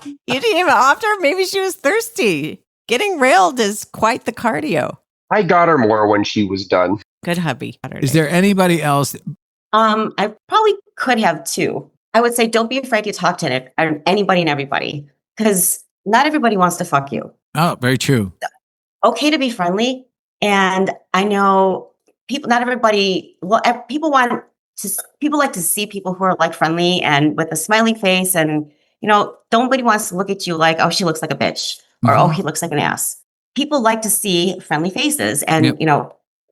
You didn't even offer her? Maybe she was thirsty. Getting railed is quite the cardio. I got her more when she was done. Good hubby. Is there anybody else? I probably could have 2. I would say don't be afraid to talk to anybody and everybody, because not everybody wants to fuck you. Oh, very true. Okay to be friendly. And I know people like to see people who are like friendly and with a smiling face. And, nobody wants to look at you like, oh, she looks like a bitch or, oh, he looks like an ass. People like to see friendly faces. And,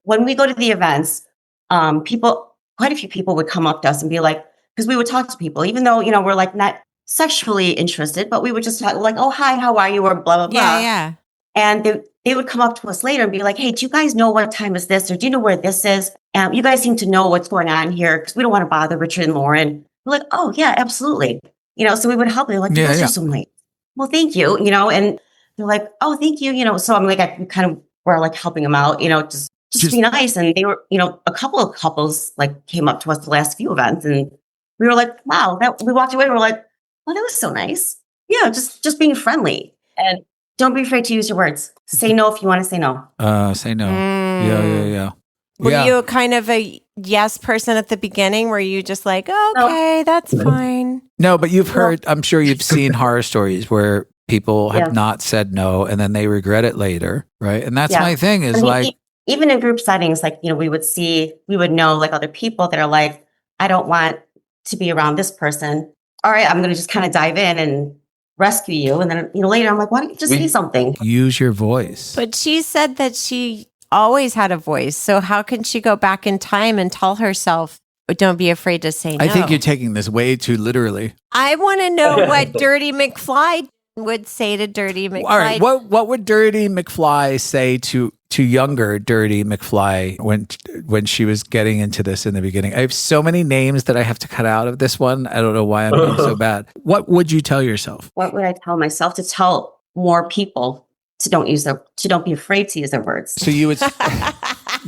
when we go to the events, quite a few people would come up to us and be like, because we would talk to people, even though, we're like not sexually interested, but we would just talk like, oh, hi, how are you? Or blah, blah, blah. Yeah. And they would come up to us later and be like, hey, do you guys know what time is this? Or do you know where this is? You guys seem to know what's going on here because we don't want to bother Richard and Lauren. We're like, oh, yeah, absolutely. So we would help. They're like, you guys are so late. Well, thank you, and they're like, oh, thank you, So I'm like, we're like helping them out, just be nice. And they were, a couple of couples like came up to us the last few events and we were like, wow, we walked away. And we're like, oh, that was so nice. Yeah. Just being friendly and don't be afraid to use your words. Say no if you want to say no. Say no. Yeah. Were you kind of a yes person at the beginning? Were you just like, okay, that's fine? No, but you've heard, I'm sure you've seen horror stories where people have not said no and then they regret it later. Right. And that's my thing is even in group settings, like, we would know like other people that are like, I don't want to be around this person. All right, I'm going to just kind of dive in and rescue you. And then, later I'm like, why don't you just say something? Use your voice. But she said that she always had a voice. So how can she go back in time and tell herself, don't be afraid to say no? I think you're taking this way too literally. I want to know what Dirty McFly would say to Dirty McFly. All right, what would Dirty McFly say to younger Dirty McFly when she was getting into this in the beginning? I have so many names that I have to cut out of this one. I don't know why I'm being so bad. What would you tell yourself? What would I tell myself? To tell more people to don't be afraid to use their words. So you would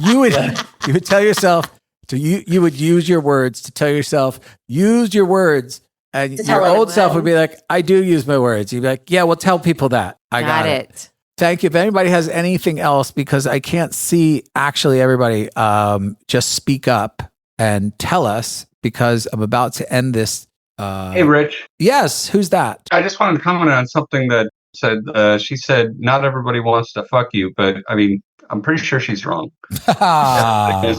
you would tell yourself you would use your words to tell yourself, use your words. And your old self would be like, I do use my words. You'd be like, yeah, well, tell people that. I got it. Thank you. If anybody has anything else, because I can't see actually everybody, just speak up and tell us, because I'm about to end this. Hey, Rich. Yes. Who's that? I just wanted to comment on something that she said, not everybody wants to fuck you, but I mean, I'm pretty sure she's wrong. It's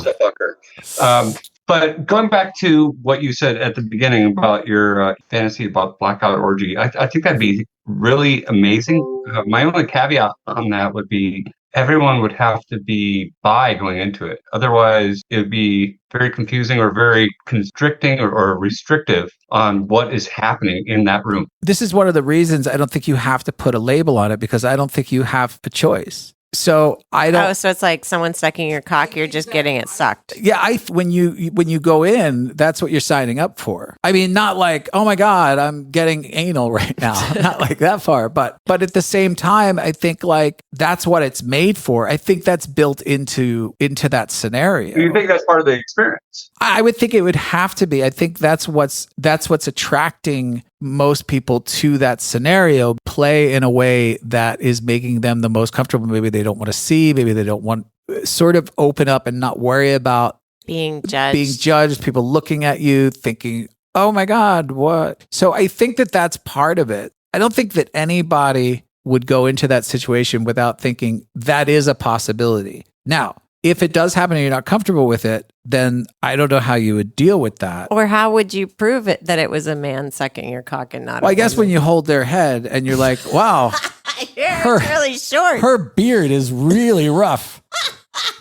a fucker. But going back to what you said at the beginning about your fantasy about blackout orgy, I think that'd be really amazing. My only caveat on that would be everyone would have to be bi going into it. Otherwise, it would be very confusing or very constricting or restrictive on what is happening in that room. This is one of the reasons I don't think you have to put a label on it, because I don't think you have a choice. So I don't. Oh, so it's like someone sucking your cock. You're just getting it sucked. Yeah, when you go in, that's what you're signing up for. I mean, not like, oh my God, I'm getting anal right now. Not like that far, but at the same time, I think like that's what it's made for. I think that's built into that scenario. Do you think that's part of the experience? I would think it would have to be. I think that's what's attracting most people to that scenario. Play in a way that is making them the most comfortable. Maybe they don't want to see, maybe they don't want, sort of open up and not worry about being judged, people looking at you thinking, oh my God, what? So I think that that's part of it. I don't think that anybody would go into that situation without thinking that is a possibility. Now, if it does happen and you're not comfortable with it, then I don't know how you would deal with that. Or how would you prove it that it was a man sucking your cock and not? Well, I guess when you hold their head and you're like, wow, it's really short. Her beard is really rough.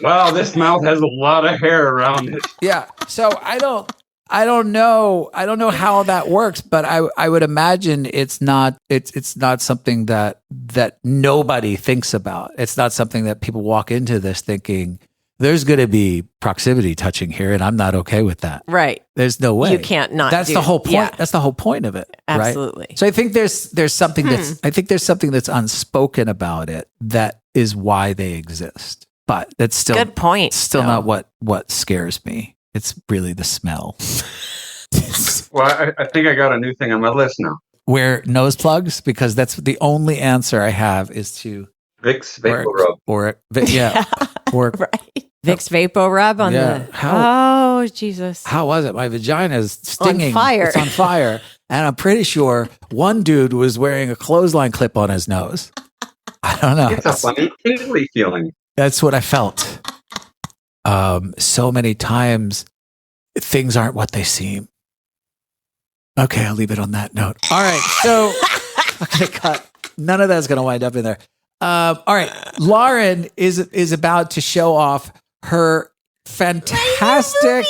Wow, this mouth has a lot of hair around it. Yeah. So I don't know how that works, but I would imagine it's not something that nobody thinks about. It's not something that people walk into this thinking, there's going to be proximity touching here, and I'm not okay with that. Right. There's no way. You can't not. That's the whole point. Yeah. That's the whole point of it. Absolutely. Right? So I think there's something that's unspoken about it that is why they exist. But that's still good point. Still not what scares me. It's really the smell. Well, I think I got a new thing on my list now. Wear nose plugs, because that's the only answer I have is to Vicks Vapor Rub. Or right. Vicks Vapor Rub on oh Jesus! How was it? My vagina is stinging. On fire. It's on fire, and I'm pretty sure one dude was wearing a clothesline clip on his nose. I don't know. It's a funny tingly feeling. That's what I felt. So many times, things aren't what they seem. Okay, I'll leave it on that note. All right, so okay, cut. None of that's going to wind up in there. All right, Lauren is about to show off her fantastic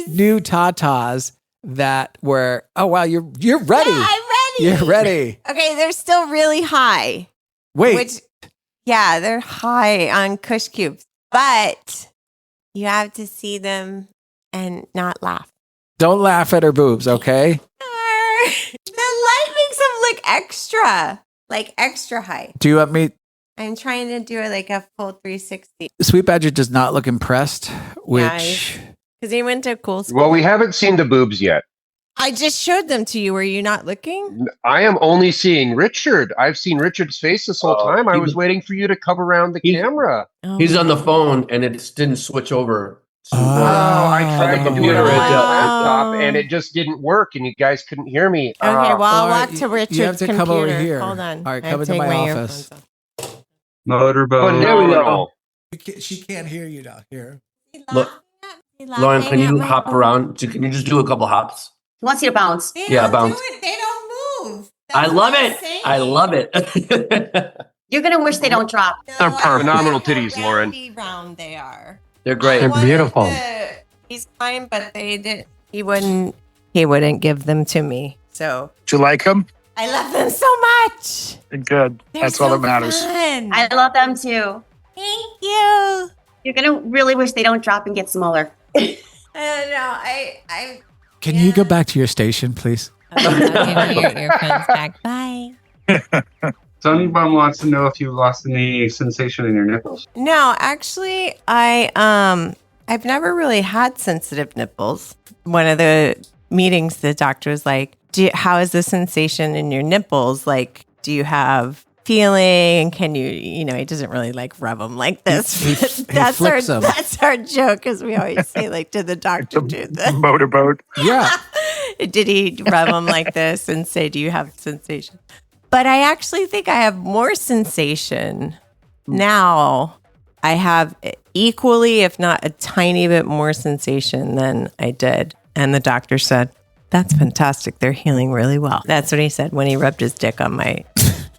new tatas that were. Oh wow, you're ready. Yeah, I'm ready. You're ready. Okay, they're still really high. Wait. Yeah, they're high on Kush cubes, but you have to see them and not laugh. Don't laugh at her boobs, okay? The light makes them look extra high. Do you want me? I'm trying to do it like a full 360. Sweet Badger does not look impressed, which... Because he went to cool school. Well, we haven't seen the boobs yet. I just showed them to you. Were you not looking? I am only seeing Richard. I've seen Richard's face this whole time. I was waiting for you to come around the camera. He's on the phone, and it didn't switch over. I tried to do it on my laptop, and it just didn't work, and you guys couldn't hear me. Okay, well, I'll walk to Richard's You have to computer. come over here. Hold on. All right, come into my office. Motorboat. There we go. She can't hear you down here. Look, Lauren, can you hop around? Can you just do a couple hops? He wants you to bounce. They Yeah, don't bounce. do it. They don't move. I love it. I love it. You're going to wish they don't drop. They're phenomenal titties, Lauren. Round they are. They're great. They're beautiful. He's fine, but they did. He wouldn't give them to me. So Do you like them? I love them so much. Good. That's all that matters. Fun. I love them too. Thank you. You're gonna really wish they don't drop and get smaller. I don't know. Can you go back to your station, please? I'll give you your earphones back. Bye. Sunbum wants to know if you lost any sensation in your nipples. No, actually, I've never really had sensitive nipples. One of the meetings, the doctor was like, how is the sensation in your nipples? Like, do you have feeling? Can you, he doesn't really like rub them like this. That's our joke, because we always say, like, did the doctor do the motorboat? Yeah. Did he rub them like this and say, do you have sensation? But I actually think I have more sensation now. I have equally, if not a tiny bit more sensation than I did. And the doctor said, that's fantastic. They're healing really well. That's what he said when he rubbed his dick on my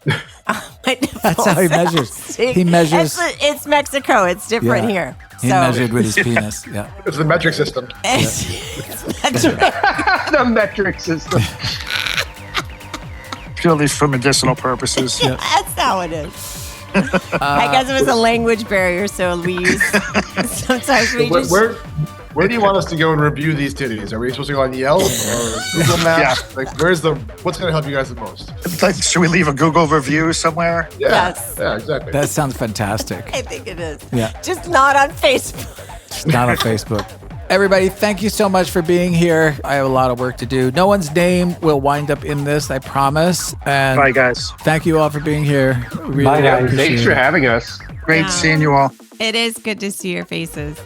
nipples. That's how he measures. He measures. It's Mexico. It's different here. He measured with his penis. Yeah. It's the metric system. The metric system. Purely for medicinal purposes. Yeah, that's how it is. I guess it was a language barrier, so we use sometimes we just. Where do you want us to go and review these titties? Are we supposed to go on Yelp or Google Maps? Yeah. Like, what's going to help you guys the most? Like, should we leave a Google review somewhere? Yeah. Yes. Yeah, exactly. That sounds fantastic. I think it is. Yeah. Just not on Facebook. It's not on Facebook. Everybody, thank you so much for being here. I have a lot of work to do. No one's name will wind up in this, I promise. And bye, guys. Thank you all for being here. Really Bye, guys. Thanks for having us. Great seeing you all. It is good to see your faces.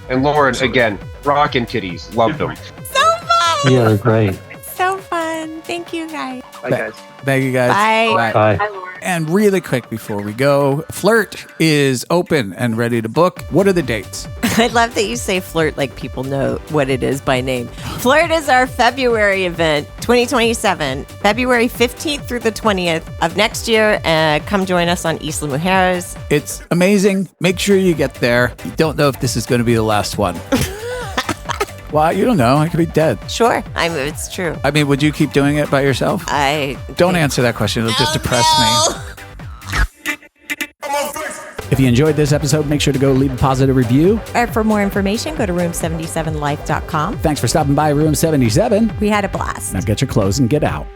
And Lauren, again, rockin' titties. Love them. So fun. Yeah, they're great. So fun. Thank you, guys. Bye, guys. Thank you, guys. Bye. Bye. Hi, Lauren. And really quick before we go, Flirt is open and ready to book. What are the dates? I love that you say Flirt like people know what it is by name. Flirt is our February event, 2027, February 15th through the 20th of next year. Come join us on Isla Mujeres. It's amazing. Make sure you get there. You don't know if this is going to be the last one. Well, you don't know. I could be dead. Sure. It's true. I mean, would you keep doing it by yourself? Don't answer that question. It'll just depress me. If you enjoyed this episode, make sure to go leave a positive review. Or for more information, go to room77life.com. Thanks for stopping by Room 77. We had a blast. Now get your clothes and get out.